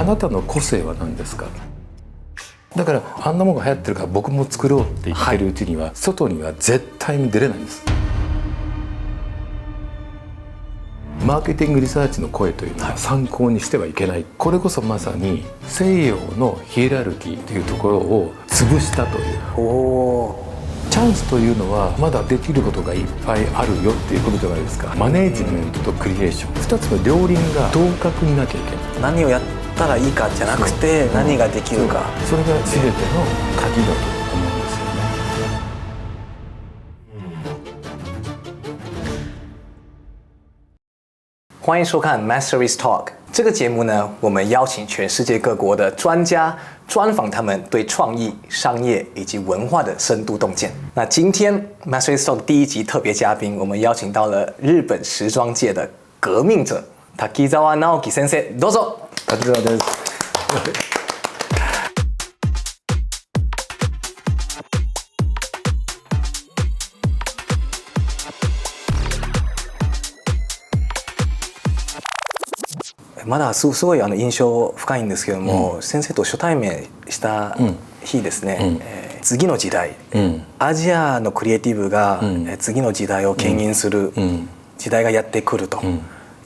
あなたの個性は何ですか。だからあんなものが流行ってるから僕も作ろうって言ってるうちには、外には絶対に出れないんです。マーケティングリサーチの声というのは参考にしてはいけない。これこそまさに西洋のヒエラルキーというところを潰したという。チャンスというのはまだできることがいっぱいあるよっていうことじゃないですか。マネージメントとクリエーション、2つの両輪が同格になきゃいけない。何をやったらいいかじゃなくて、何ができるか、それが全ての鍵だと思うんですよね。欢迎收看 Masteries Talk。这个节目呢，我们邀请全世界各国的专家，专访他们对创意、商业以及文化的深度洞见。那今天 Masteries Talk 第1集特别嘉宾，我们邀请到了日本时装界的革命者滝沢直樹先生，どうぞ。滝沢です。まだすごい印象深いんですけども、先生と初対面した日ですね、次の時代、アジアのクリエイティブが次の時代を牽引する時代がやってくると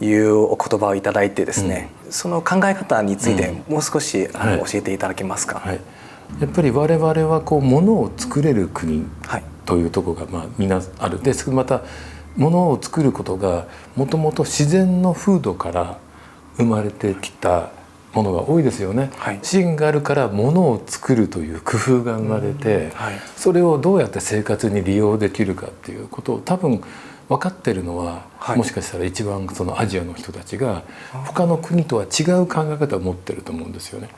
いうお言葉をいただいてですね、その考え方についてもう少し教えていただけますか。はい、やっぱり我々はこう物を作れる国というところがみんなあるんですけど、また物を作ることがもともと自然の風土から生まれてきたものが多いですよね。資源があるから物を作るという工夫が生まれて、それをどうやって生活に利用できるかっていうことを多分分かってるのは、もしかしたら一番そのアジアの人たちが他の国とは違う考え方を持ってると思うんですよね。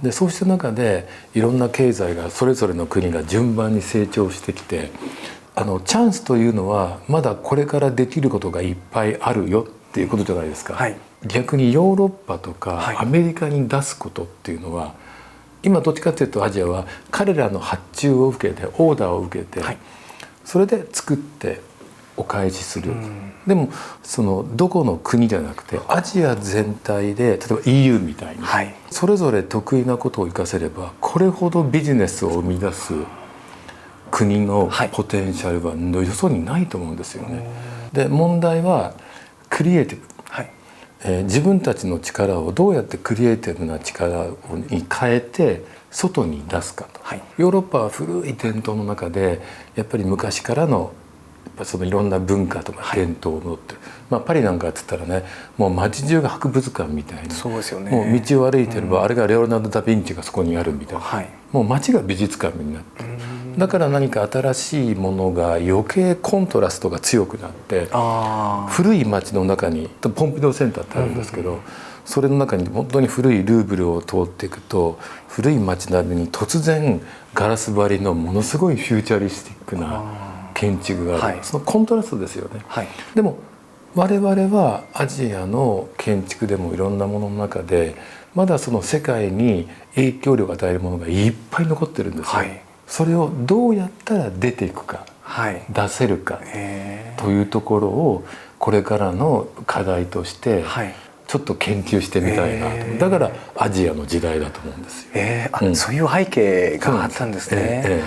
でそうした中でいろんな経済がそれぞれの国が順番に成長してきて、チャンスというのはまだこれからできることがいっぱいあるよっていうことじゃないですか。逆にヨーロッパとかアメリカに出すことっていうのは、今どっちかというとアジアは彼らの発注を受けてオーダーを受けて、それで作ってお返しする。でもそのどこの国じゃなくてアジア全体で、例えば EU みたいにそれぞれ得意なことを生かせれば、これほどビジネスを生み出す国のポテンシャルはよそにないと思うんですよね。で問題はクリエイティブ、自分たちの力をどうやってクリエイティブな力に変えて外に出すかと。ヨーロッパは古い伝統の中でやっぱり昔からのそのいろんな文化とか伝統を持ってる、パリなんかっつったらね、もう街中が博物館みたいな、もう道を歩いてれば、あれがレオナルド・ダ・ヴィンチがそこにあるみたいな、もう街が美術館になってる。だから何か新しいものが余計コントラストが強くなって、古い街の中にポンピドーセンターってあるんですけど、それの中に本当に古いルーブルを通っていくと、古い街並みに突然ガラス張りのものすごいフューチャリスティックな建築がある、そのコントラストですよね。でも我々はアジアの建築でもいろんなものの中でまだその世界に影響力を与えるものがいっぱい残ってるんですよ。それをどうやったら出ていくか、出せるかというところをこれからの課題としてちょっと研究してみたいなと。だからアジアの時代だと思うんですよ。そういう背景があったんですね。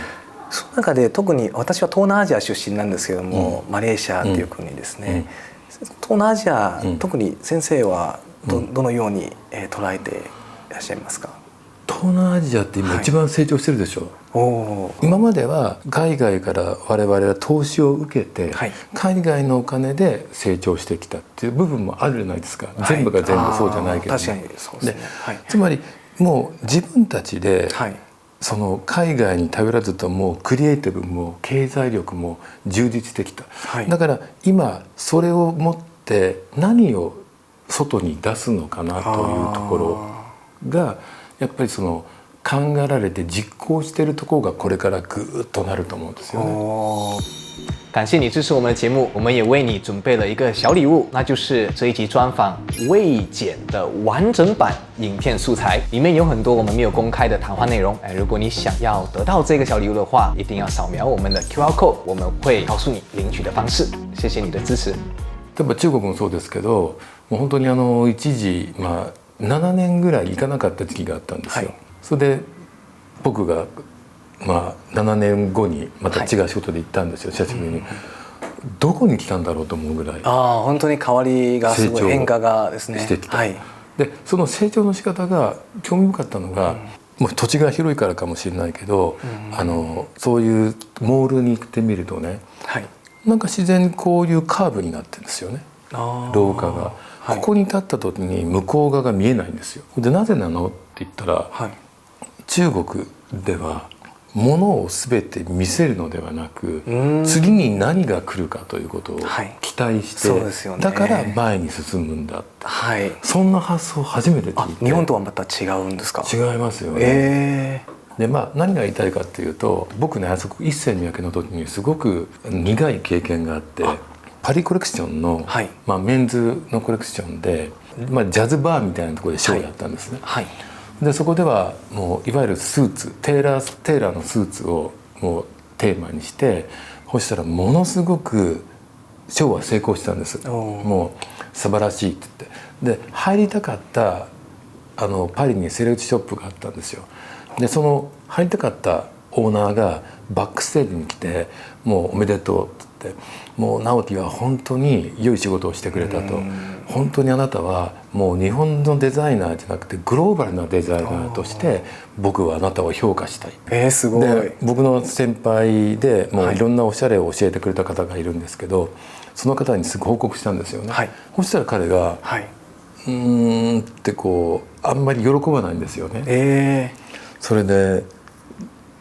その中で特に私は東南アジア出身なんですけども、マレーシアという国ですね。東南アジア、特に先生はどのように捉えていらっしゃいますか。東南アジアって今一番成長してるでしょ。今までは海外から我々は投資を受けて、海外のお金で成長してきたっていう部分もあるじゃないですか。全部が全部そうじゃないけど、確かにそうですね。つまりもう自分たちでその海外に頼らずともクリエイティブも経済力も充実してきた。だから今それを持って何を外に出すのかなというところがやっぱりその考えられて実行しているところがこれからぐーっとなると思うんですよね。感谢你支持我们的节目，我们也为你准备了一个小礼物，那就是这一集专访未剪的完整版影片素材，里面有很多我们没有公开的谈话内容。如果你想要得到这个小礼物的话，一定要扫描我们的 QR code， 我们会告诉你领取的方式。谢谢你的支持。例えば中国もそうですけど、もう本当に一時7年ぐらい行かなかった時期があったんですよ。それで僕が7年後にまた違う仕事で行ったんですよ、久しぶりに。どこに来たんだろうと思うぐらい本当に変わりがすごい、変化がですねしてきた。でその成長の仕方が興味深かったのが、もう土地が広いからかもしれないけど、そういうモールに行ってみるとね、なんか自然にこういうカーブになってるんですよね、廊下が。ここに立った時に向こう側が見えないんですよ。でなぜなのって言ったら、中国では物を全て見せるのではなく、次に何が来るかということを期待して、だから前に進むんだって、そんな発想を初めて聞いて。日本とはまた違うんですか？違いますよね。で何が言いたいかっていうと、僕ねあそこ一世三宅の時にすごく苦い経験があって、パリコレクションの、メンズのコレクションで、ジャズバーみたいなところでショーをやったんですね。でそこではもういわゆるスーツ、テーラーのスーツをもうテーマにして、そしたらものすごくショーは成功したんです。もう素晴らしいって言って、で入りたかったパリにセレクトショップがあったんですよ。でその入りたかったオーナーがバックステージに来て「もうおめでとう」って言って「もう直樹は本当に良い仕事をしてくれた」と「本当にあなたはもう日本のデザイナーじゃなくてグローバルなデザイナーとして僕はあなたを評価したい」すごい。で僕の先輩でもういろんなおしゃれを教えてくれた方がいるんですけど、その方にすぐ報告したんですよね。そしたら彼が「ってこうあんまり喜ばないんですよね。それで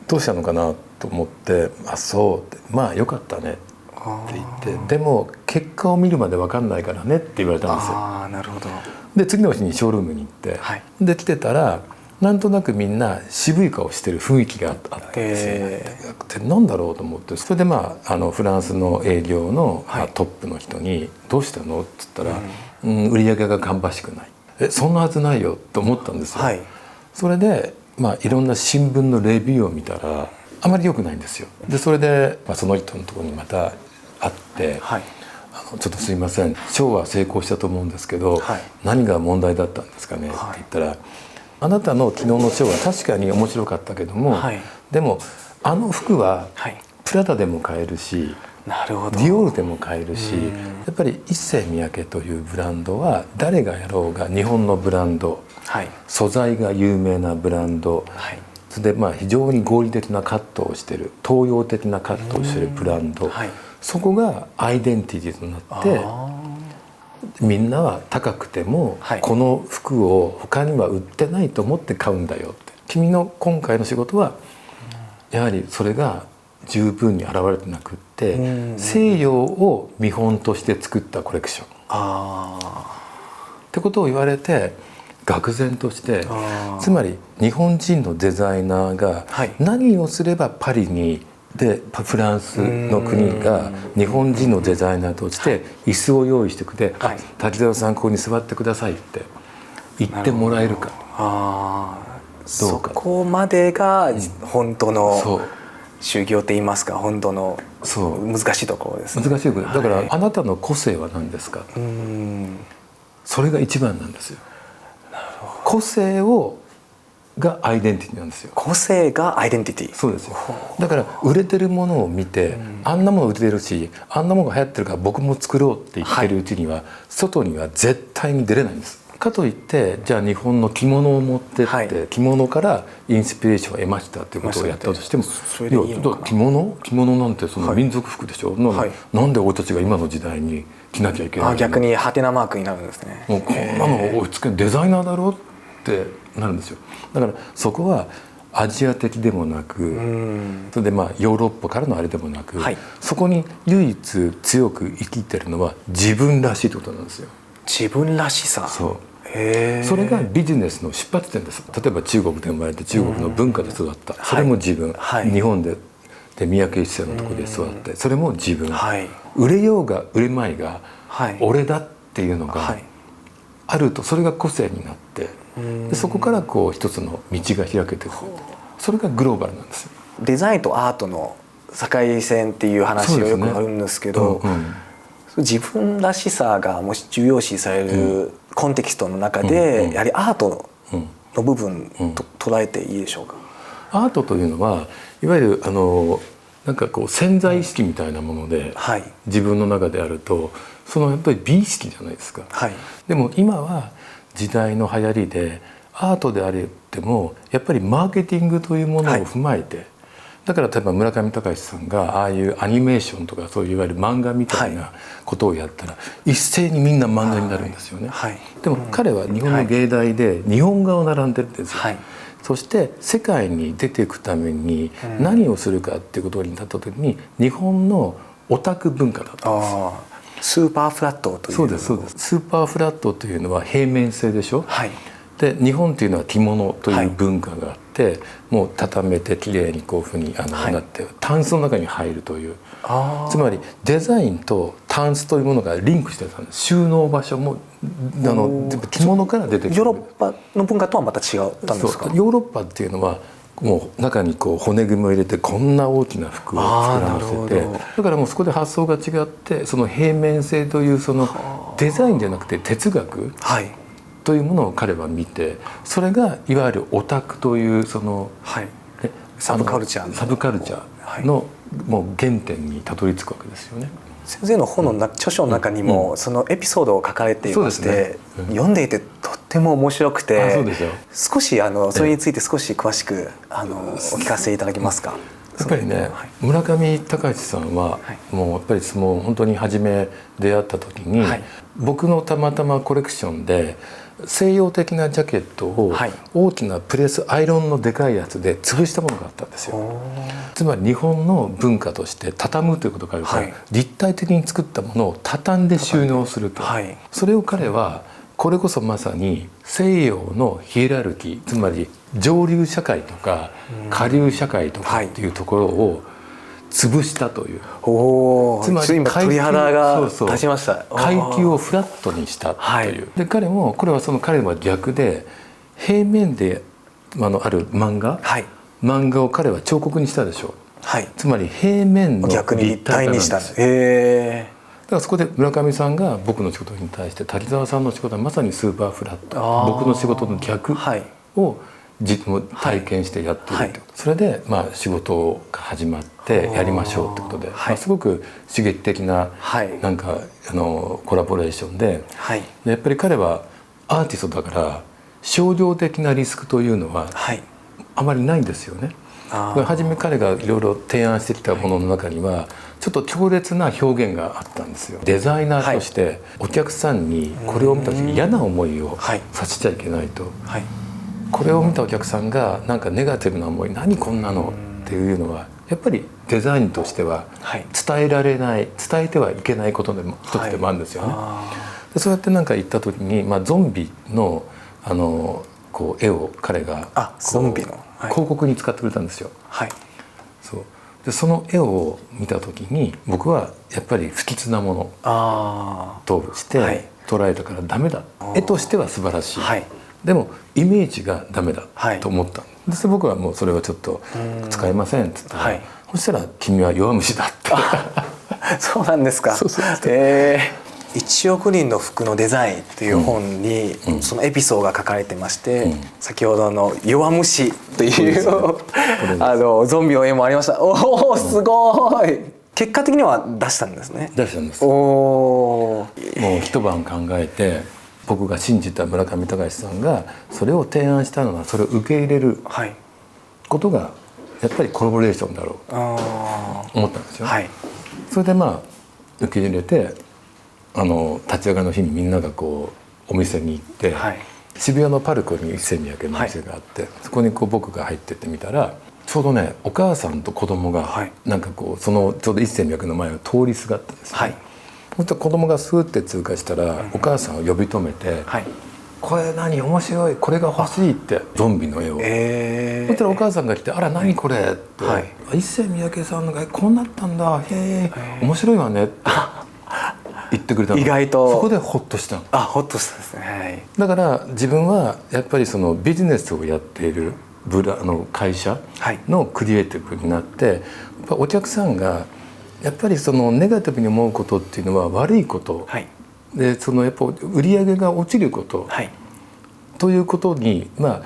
どうしたのかなと思って「あそう」って「よかったね」って言って「でも結果を見るまで分かんないからね」って言われたんですよ。なるほど。で次の日にショールームに行って、で来てたらなんとなくみんな渋い顔してる雰囲気があったんですよ。でなんだろうと思って、それでフランスの営業の、トップの人に「どうしたの?」って言ったら「売り上げが芳しくない」そんなはずないよと思ったんですよ。それでいろんな新聞のレビューを見たらあまり良くないんですよ。でそれで、その人のところにまた会って「ちょっとすいません、ショーは成功したと思うんですけど、何が問題だったんですかね」って言ったら「あなたの昨日のショーは確かに面白かったけども、でもあの服はプラダでも買えるし、ディオールでも買えるし、やっぱり一世三宅というブランドは誰がやろうが日本のブランド、素材が有名なブランド、それで非常に合理的なカットをしてる、東洋的なカットをしてるブランド、そこがアイデンティティとなって、みんなは高くてもこの服を他には売ってないと思って買うんだよって。君の今回の仕事はやはりそれが十分に現れてなくって、西洋を見本として作ったコレクションってことを言われて愕然として、つまり日本人のデザイナーが何をすればパリにでフランスの国が日本人のデザイナーとして椅子を用意してくれて「滝沢さんここに座ってください」って言ってもらえるかどうか。そこまでが本当の修行って言いますか、本当の難しいところですね。難しいところだから、あなたの個性は何ですか、それが一番なんですよ。個性がアイデンティティなんですよ。個性がアイデンティティ。そうですよ。だから売れてるものを見て、あんなもの売れてるし、あんなものが流行ってるから僕も作ろうって言ってるうちには、外には絶対に出れないんです。かといってじゃあ日本の着物を持ってって、着物からインスピレーションを得ましたっていうことをやったとしても、着物なんてその民族服でしょ、なんで俺たちが今の時代に着なきゃいけないの。逆にハテナマークになるんですね。もうこんなの追いつけデザイナーだろってなるんですよ。だからそこはアジア的でもなく、それでヨーロッパからのあれでもなく、そこに唯一強く生きてるのは自分らしいってことなんですよ。自分らしさ。そう。それがビジネスの出発点です。例えば中国で生まれて中国の文化で育った、それも自分、日本で三宅一生のところで育って、それも自分、売れようが売れまいが、俺だっていうのがあると、それが個性になって、でそこからこう一つの道が開けていく、それがグローバルなんですよ。デザインとアートの境線っていう話がよくあるんですけど、自分らしさがもし重要視されるコンテキストの中で、やはりアートの部分と捉えていいでしょうか。アートというのはいわゆるなんかこう潜在意識みたいなもので、はい、自分の中であるとそのやっぱり美意識じゃないですか。はい、でも今は時代の流行りでアートであってもやっぱりマーケティングというものを踏まえて、はい、だから例えば村上隆さんがああいうアニメーションとかそういういわゆる漫画みたいなことをやったら一斉にみんな漫画になるんですよね。はいはい、でも彼は日本の芸大で日本画を習んでるんですよ。はい、そして世界に出ていくために何をするかっていうことになった時に日本のオタク文化だったんですよ。スーパーフラットという。そうですそうです。スーパーフラットというのは平面性でしょ。はい、で日本というのは着物という文化があって、はい、もう畳めてきれいにこういうふうにはい、なってタンスの中に入るという、つまりデザインとタンスというものがリンクしてたんです。収納場所も着物から出てきて、ヨーロッパの文化とはまた違ったんですか。ヨーロッパっていうのはもう中にこう骨組みを入れてこんな大きな服を膨らませて、だからもうそこで発想が違ってその平面性というそのデザインじゃなくて哲学というものを彼は見て、それがいわゆるオタクというその、はい、サブカルチャーのもう原点にたどり着くわけですよね。先生の本の著書の中にもそのエピソードを書かれていまして、読んでいてとっても面白くて、少しそれについて少し詳しくお聞かせいただけますか。やっぱりね、村上隆さんはもうやっぱりもう本当に初め出会った時に、僕のたまたまコレクションで西洋的なジャケットを大きなプレスアイロンのでかいやつで潰したものがあったんですよ。つまり日本の文化として畳むということがあるから、立体的に作ったものを畳んで収納すると、それを彼はこれこそまさに西洋のヒエラルキー、つまり上流社会とか下流社会とかっていうところを潰したという、つまり鳥肌が立ちました。階級をフラットにしたという、で彼もこれは彼は逆で平面である漫画を彼は彫刻にしたでしょう。つまり平面の逆に立体にした。だからそこで村上さんが僕の仕事に対して滝沢さんの仕事はまさにスーパーフラット、僕の仕事の逆を体験してやっているってこと、それで仕事が始まってやりましょうってことで、すごく刺激的ななんかコラボレーションで、やっぱり彼はアーティストだから商業的なリスクというのはあまりないんですよね。初め彼がいろいろ提案してきたものの中にはちょっと強烈な表現があったんですよ。デザイナーとしてお客さんにこれを見た時に嫌な思いをさせちゃいけないと、これを見たお客さんがなんかネガティブな思い、何こんなのっていうのはやっぱりデザインとしては伝えられない、伝えてはいけないことでも一つでもあるんですよね。でそうやってなんか言った時に、ゾンビのこう絵を彼がゾンビの広告に使ってくれたんですよ。そうでその絵を見た時に僕はやっぱり不吉なものとして捉えたからダメだ、絵としては素晴らしい、でもイメージがダメだと思ったんです。僕はもうそれはちょっと使えませんって言ったら、そしたら君は弱虫だってそうなんですか。1億人の服のデザインという本にそのエピソードが書かれてまして、先ほどの弱虫というゾンビの絵もありました。おお、すごい。結果的には出したんですね。出したんです。もう一晩考えて、僕が信じた村上隆さんがそれを提案したのは、それを受け入れることがやっぱりコラボレーションだろうと思ったんですよ。それで受け入れて、立ち上がりの日にみんながこうお店に行って、渋谷のパルコに一世三宅の店があって、そこにこう僕が入ってってみたら、ちょうどねお母さんと子供がなんかこうそのちょうど一世三宅の前を通りすがったんですよ。そしたら子供がスーッて通過したら、お母さんを呼び止めて、これ何面白い、これが欲しいってゾンビの絵を、そしたらお母さんが来て、あら何これって、一世三宅さんのがこうなったんだ、へえ面白いわねって言ってくれたの。意外とそこでホッとしたの。ホッとしたですね。だから自分はやっぱりそのビジネスをやっている会社のクリエイティブになって、やっぱお客さんがやっぱりそのネガティブに思うことっていうのは悪いこと、はい、でそのやっぱ売り上げが落ちること、はい、ということにま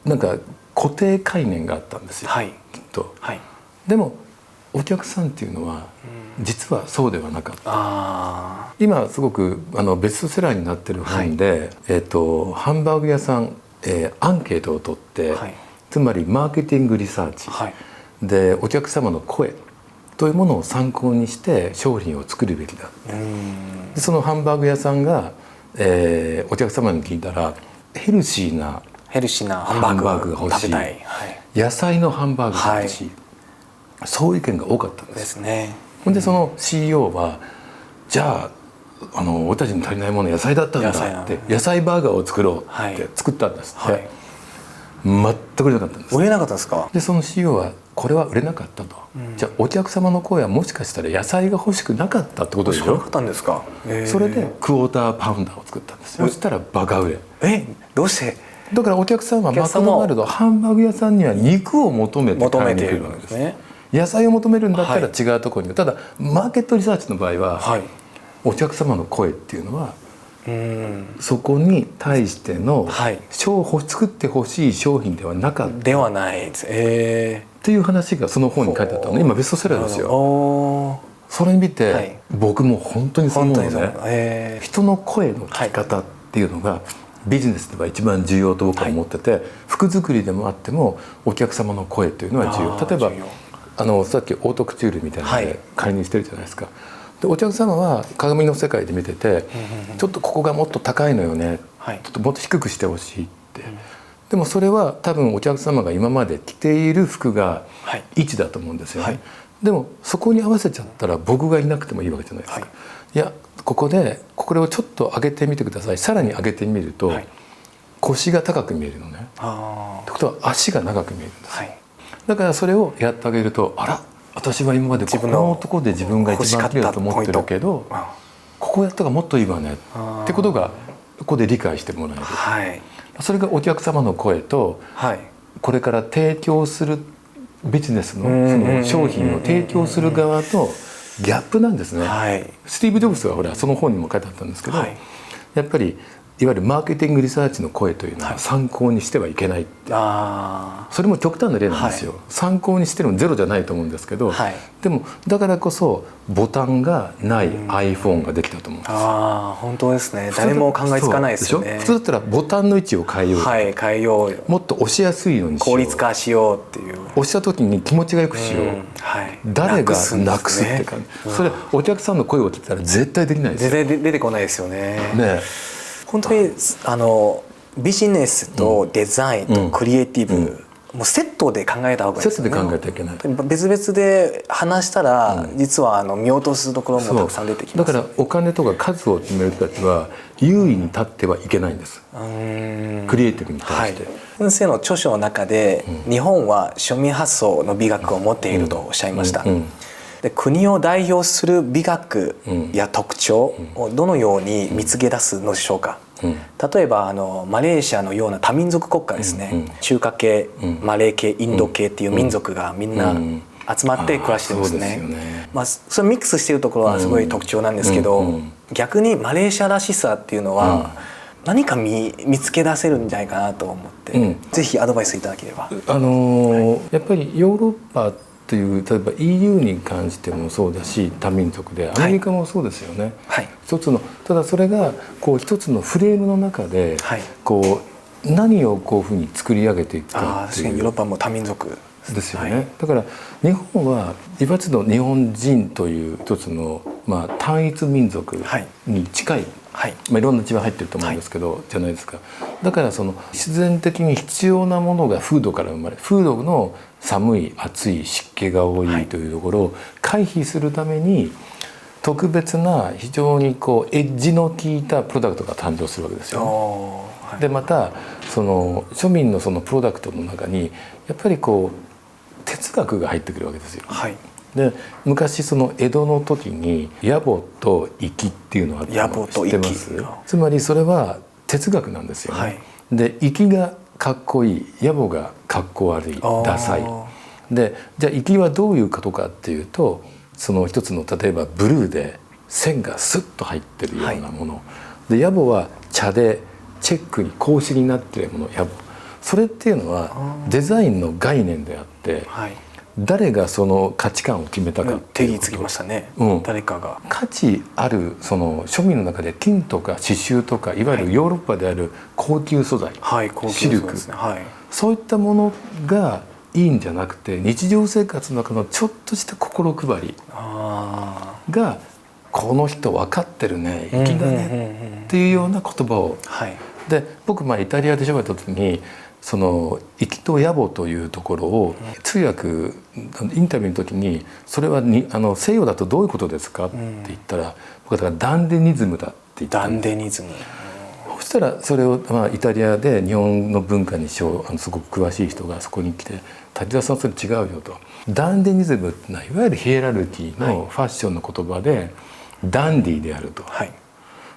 あなんか固定概念があったんですよ、はい、きっと。はい、でもお客さんっていうのは実はそうではなかった。今すごくベストセラーになってる本で、ハンバーグ屋さん、アンケートを取って、はい、つまりマーケティングリサーチ、はい、でお客様の声というものを参考にして商品を作るべきだ。でそのハンバーグ屋さんが、お客様に聞いたらヘルシーなハンバーグが欲しい、はい、野菜のハンバーグが欲しい、はい、そういう意見が多かったんですね。ほんでその CEO はじゃあ俺たちに足りないもの野菜だったんだって野菜バーガーを作ろうって作ったんですって、はい、全く売れなかったんです。売れなかったんですか。でその CEO はこれは売れなかったと、じゃあお客様の声はもしかしたら野菜が欲しくなかったってことでしょ。そうだったんですか。それでクォーターパウンダーを作ったんですよ。そしたらバカ売れ。どうして。だからお客さんはマクドナルドハンバーグ屋さんには肉を求めて買いに来るわけですね。野菜を求めるんだったら違うところに、はい、ただマーケットリサーチの場合は、はい、お客様の声っていうのはそこに対しての、はい、作ってほしい商品ではなかったではないです、っていう話がその本に書いてあったの。今ベストセラーですよ。それ見て、はい、僕も本当にそう思うのね、人の声の聞き方っていうのが、ビジネスでは一番重要と僕は思ってて、はい、服作りでもあってもお客様の声というのは重要。例えばさっきオートクチュールみたいなので仮にしてるじゃないですか。でお客様は鏡の世界で見てて、ちょっとここがもっと高いのよね、はい、ちょっともっと低くしてほしいって、でもそれは多分お客様が今まで着ている服が位置だと思うんですよね、はい、でもそこに合わせちゃったら僕がいなくてもいいわけじゃないですか、はい、いやこれをちょっと上げてみてください。さらに上げてみると、はい、腰が高く見えるのね。ってことは足が長く見えるんです、はい、だからそれをやってあげると、あら私は今までこのところで自分が一番綺麗だと思ってるけどここやったらもっといいわねってことがここで理解してもらえる、はい、それがお客様の声と、はい、これから提供するビジネスのその商品を提供する側とギャップなんですね、はい、スティーブ・ジョブズはほらその本にも書いてあったんですけど、はい、やっぱりいわゆるマーケティングリサーチの声というのは参考にしてはいけないって、はい、それも極端な例なんですよ、はい、参考にしてるのゼロじゃないと思うんですけど、はい、でもだからこそボタンがない iPhone ができたと思うんです。本当ですね。誰も考えつかないですよね。普通だったらボタンの位置を変えよう、はい、変えよう、もっと押しやすいようにしよう、効率化しようっていう、押した時に気持ちがよくしよう、はい、誰がなくすって感じ、それお客さんの声を聞いたら絶対できないですよ。絶対出てこないですよね。本当にビジネスとデザインとクリエイティブ、もうセットで考えた方がいいですよね。セットで考えてはいけない。別々で話したら、実は見落とすところもたくさん出てきます。だからお金とか数を決める人たちは優位に立ってはいけないんです、クリエイティブに対して、はい、先生の著書の中で、日本は庶民発想の美学を持っているとおっしゃいました。で国を代表する美学や特徴をどのように見つけ出すのでしょうか。例えばマレーシアのような多民族国家ですね、中華系、マレー系、インド系っていう民族がみんな集まって暮らしてるんですね。それミックスしているところはすごい特徴なんですけど、逆にマレーシアらしさっていうのは何か見つけ出せるんじゃないかなと思って、ぜひアドバイスいただければ。やっぱりヨーロッパという例えば EU に関してもそうだし、多民族でアメリカもそうですよね、はい、一つのただそれがこう一つのフレームの中で、はい、こう何をこういうふうに作り上げていくかっていう。ヨーロッパも多民族ですよね、はい、だから日本は一発の日本人という一つの、単一民族に近い、はい、いろんな血は入ってると思うんですけど、はい、じゃないですか。だからその必然的に必要なものが風土から生まれ、風土の寒い暑い湿気が多いというところを回避するために特別な非常にこうエッジの効いたプロダクトが誕生するわけですよ、はい、でまたその庶民のそのプロダクトの中にやっぱりこう哲学が入ってくるわけですよ、はい、で昔その江戸の時に野暮と粋っていうのがあったの知ってます？つまりそれは哲学なんですよね、はい、で粋がかっこいい、野暮がかっこ悪い、ダサいで、じゃあ粋はどういうことかっていうと、その一つの例えばブルーで線がスッと入ってるようなもの、で野暮は茶でチェックに格子になっているもの野暮、それっていうのはデザインの概念であって、誰がその価値観を決めたかっていうこと、定義つきましたね、誰かが価値あるその庶民の中で金とか刺繍とかいわゆるヨーロッパである高級素材、シルク、そういったものがいいんじゃなくて、日常生活の中のちょっとした心配りがこの人分かってるね、粋だねっていうような言葉を、で僕イタリアで喋った時にその粋と野暮というところを通訳インタビューの時にそれは西洋だとどういうことですかって言ったら、僕はだからダンデニズムだって言ったんです。ダンデニズム。そしたらそれをイタリアで日本の文化にすごく詳しい人がそこに来て「滝沢さんそれ違うよ」と。ダンデニズムってのはいわゆるヒエラルキーのファッションの言葉で、ダンディーであると。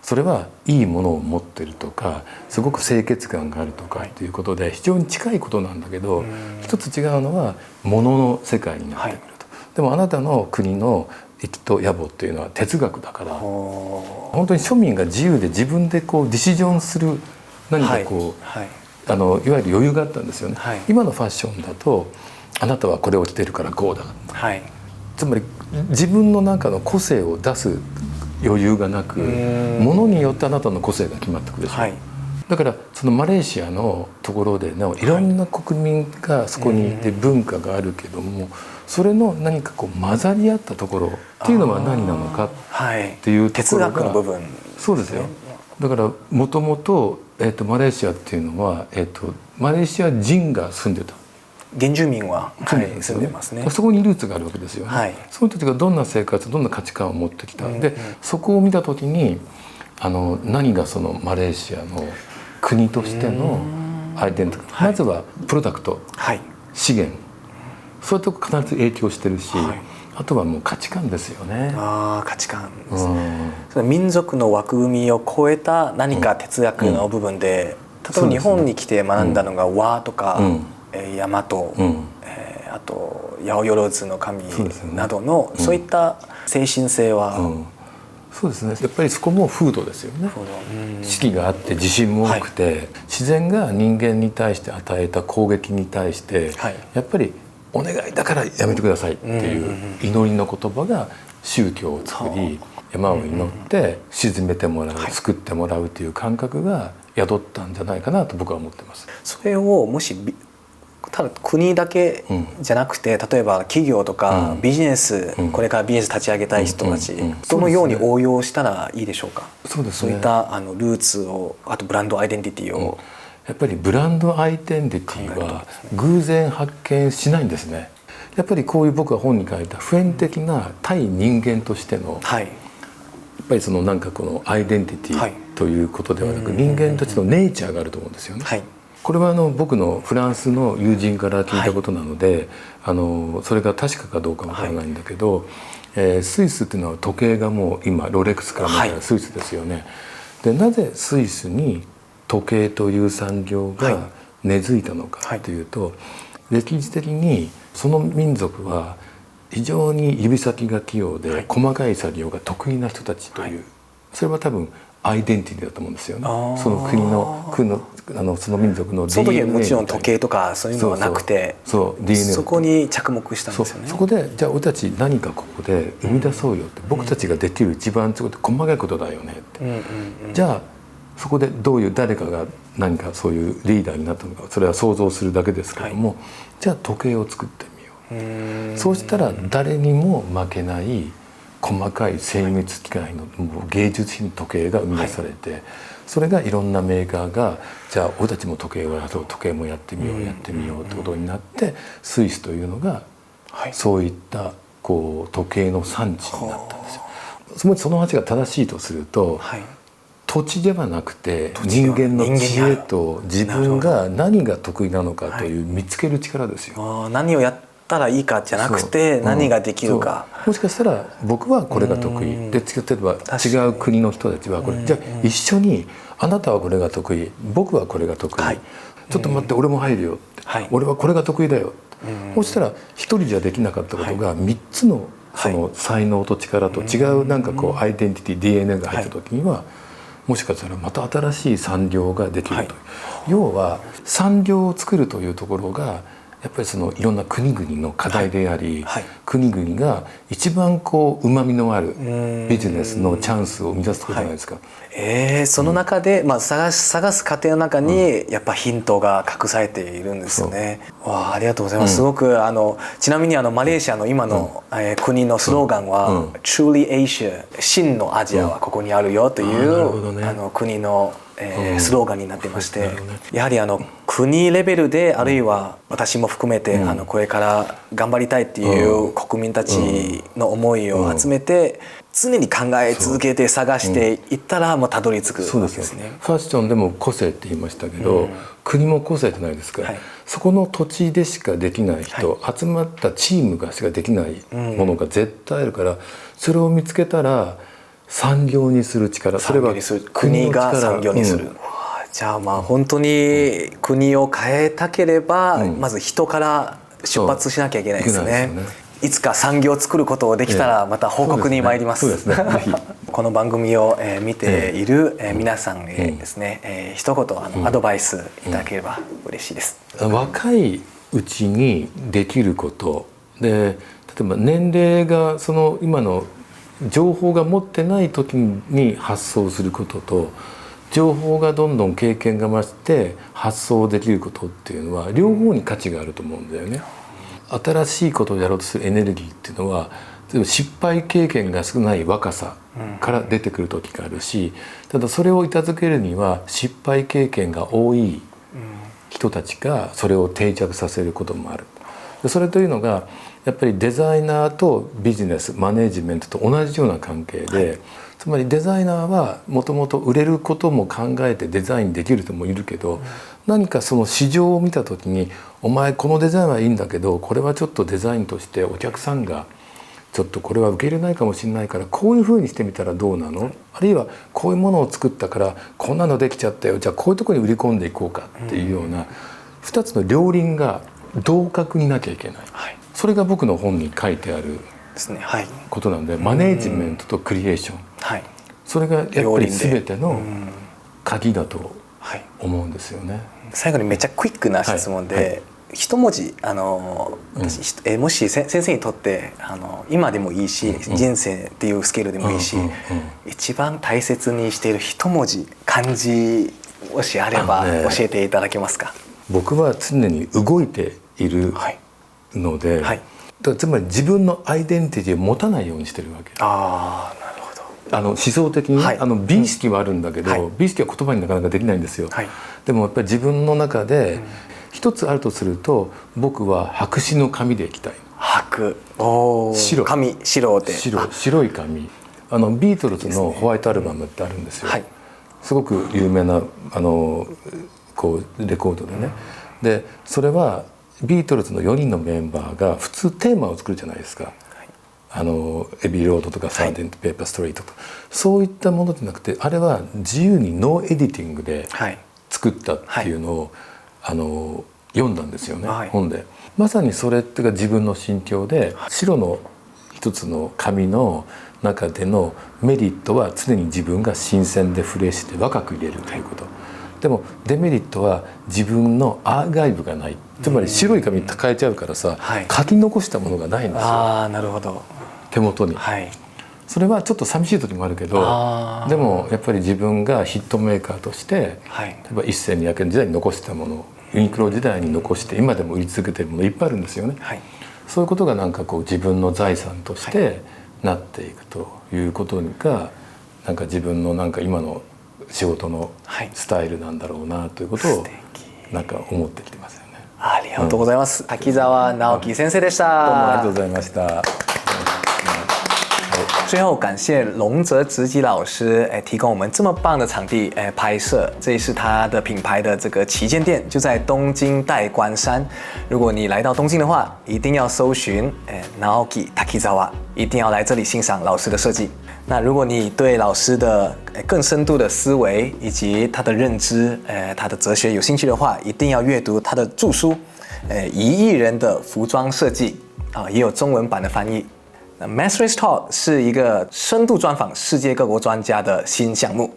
それはいいものを持ってるとかすごく清潔感があるとかっていうことで非常に近いことなんだけど、一つ違うのは物の世界になってくると。でもあなたの国の粋と野暮っていうのは哲学だから、本当に庶民が自由で自分でこうディシジョンする何かこう、いわゆる余裕があったんですよね。今のファッションだとあなたはこれを着てるからこうだ、つまり自分の中の個性を出す余裕がなく、ものによってあなたの個性が決まってくるでしょ、だからそのマレーシアのところでのいろんな国民がそこにいて文化があるけども、それの何かこう混ざり合ったところっていうのは何なのかっていうところが、哲学の部分、そうですよ。だからもともとマレーシアっていうのは、マレーシア人が住んでた。原住民は住んでますね。そこにルーツがあるわけですよね。その人たちがどんな生活、どんな価値観を持ってきた。でそこを見た時に何がそのマレーシアの国としてのアイデンティティ、まずはプロダクト、資源、そういうとこ必ず影響してるし、あとはもう価値観ですよね。価値観ですね。民族の枠組みを超えた何か哲学の部分で、例えば日本に来て学んだのが和とか大和、あと八百万の神などのそういった精神性は、そうですね。やっぱりそこも風土ですよね。四季があって地震も多くて、自然が人間に対して与えた攻撃に対して、やっぱりお願いだからやめてくださいっていう祈りの言葉が宗教を作り、山を祈って沈めてもらう、救ってもらうという感覚が宿ったんじゃないかなと僕は思ってます。それをもしただ国だけじゃなくて、例えば企業とかビジネス、これからビジネス立ち上げたい人たち、どのように応用したらいいでしょうか。そういったルーツを、あとブランドアイデンティティを、やっぱりブランドアイデンティティは偶然発見しないんですね。やっぱりこういう僕が本に書いた普遍的な対人間としての、やっぱりそのなんかこのアイデンティティということではなく、人間たちのネイチャーがあると思うんですよね。これは僕のフランスの友人から聞いたことなので、それが確かかどうかわからないんだけど、スイスっていうのは時計がもう今ロレックスから見たらスイスですよね。でなぜスイスに時計という産業が根付いたのかというと、歴史的にその民族は非常に指先が器用で細かい作業が得意な人たちという、それは多分アイデンティティだと思うんですよね。その国のその民族の DNA、 その時はもちろん時計とかそういうのはなくて、そこに着目したんですよね。そこでじゃあ俺たち何かここで生み出そうよって、僕たちができる一番強い細かいことだよねって、じゃあそこでどういう誰かが何かそういうリーダーになったのか、それは想像するだけですけども、じゃあ時計を作ってみよう。そうしたら誰にも負けない細かい精密機械の芸術品時計が生み出されて、それがいろんなメーカーがじゃあ俺たちも時計をやろう、時計もやってみようやってみようってことになって、スイスというのがそういったこう時計の産地になったんですよ。もしその話が正しいとすると、土地ではなくて人間の知恵と自分が何が得意なのかという見つける力ですよ。何をやったらいいかじゃなくて、何ができるか。もしかしたら僕はこれが得意で、例えば違う国の人たちはこれ、じゃあ一緒にあなたはこれが得意、僕はこれが得意、ちょっと待って俺も入るよって、俺はこれが得意だよって、そしたら一人じゃできなかったことが3つのその才能と力と違うなんかこうアイデンティティ DNA が入った時には、もしかしたらまた新しい産業ができるという、要は産業を作るというところがやっぱりそのいろんな国々の課題であり、国々が一番こう旨味のあるビジネスのチャンスを生み出すところじゃないですか。その中で、探す過程の中にやっぱヒントが隠されているんですよね。わあ、ありがとうございます。すごくちなみにマレーシアの今の、国のスローガンは、Truly Asia 真のアジアはここにあるよという、国のスローガンになってまして、やはり国レベルで、あるいは私も含めて、これから頑張りたいっていう国民たちの思いを集めて、常に考え続けて探していったらもうたどり着くわけですね。ファッションでも個性って言いましたけど、国も個性じゃないですか、そこの土地でしかできない人、集まったチームがしかできないものが絶対あるから、それを見つけたら産業にする力、それは国が産業にする、じゃあ本当に国を変えたければ、まず人から出発しなきゃいけないですね。いつか産業を作ることができたらまた報告に参ります。この番組を見ている皆さんへですね、一言アドバイスいただければ嬉しいです。若いうちにできることで、例えば年齢がその今の情報が持ってない時に発想することと、情報がどんどん経験が増して発想できることっていうのは両方に価値があると思うんだよね。新しいことをやろうとするエネルギーっていうのは失敗経験が少ない若さから出てくる時があるし、ただそれをいたづけるには失敗経験が多い人たちがそれを定着させることもある。それというのがやっぱりデザイナーとビジネスマネジメントと同じような関係で、つまりデザイナーはもともと売れることも考えてデザインできる人もいるけど、何かその市場を見た時にお前このデザインはいいんだけどこれはちょっとデザインとしてお客さんがちょっとこれは受け入れないかもしれないからこういうふうにしてみたらどうなの、あるいはこういうものを作ったからこんなのできちゃったよ、じゃあこういうところに売り込んでいこうかっていうような2つの両輪が同格になきゃいけない、それが僕の本に書いてあることなので、マネージメントとクリエーション、それがやっぱり全ての鍵だと思うんですよね。最後にめっちゃクイックな質問で、一文字もし先生にとって今でもいいし、人生っていうスケールでもいいし、一番大切にしている一文字漢字もしあれば教えていただけますか。僕は常に動いているので、だからつまり自分のアイデンティティを持たないようにしてるわけ。思想的に、美意識はあるんだけど、美意識は言葉になかなかできないんですよ。でもやっぱり自分の中で一つあるとすると、僕は白紙の紙でいきたい。紙、白で白い紙。ビートルズのホワイトアルバムってあるんですよ。すごく有名なこうレコードでね。でそれはビートルズの4人のメンバーが普通テーマを作るじゃないですか。エビーロードとかサーデントペーパーストリートとか、そういったものじゃなくて、あれは自由にノーエディティングで作ったっていうのを、読んだんですよね、本で。まさにそれってが自分の心境で、白の一つの紙の中でのメリットは常に自分が新鮮でフレッシュで若く入れるということ。でもデメリットは自分のアーカイブがない。つまり白い紙に変えちゃうからさ、書き残したものがないんですよ。なるほど。手元に、それはちょっと寂しい時もあるけど、でもやっぱり自分がヒットメーカーとして、例えば1200円時代に残してたもの、ユニクロ時代に残して今でも売り続けてるものいっぱいあるんですよね。そういうことがなんかこう自分の財産としてなっていくということが、なんか自分のなんか今の仕事のスタイルなんだろうなということをなんか思ってきてますよね。ありがとうございます。滝沢直樹先生でした。どうもありがとうございました。最后感谢龙泽直己老师提供我们这么棒的场地拍摄，这也是他的品牌的这个旗舰店，就在东京代官山。如果你来到东京的话，一定要搜寻Naoki Takizawa， 一定要来这里欣赏老师的设计。那如果你对老师的更深度的思维以及他的认知他的哲学有兴趣的话，一定要阅读他的著书《1亿人的服装设计》也有中文版的翻译。Masteries Talk 是一个深度专访世界各国专家的新项目。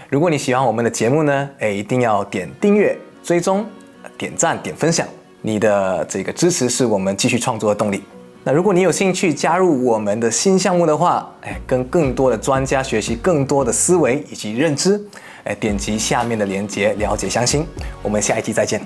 如果你喜欢我们的节目呢，一定要点订阅、追踪、点赞、点分享。你的这个支持是我们继续创作的动力。那如果你有兴趣加入我们的新项目的话，跟更多的专家学习更多的思维以及认知，点击下面的链接了解详情。我们下一期再见。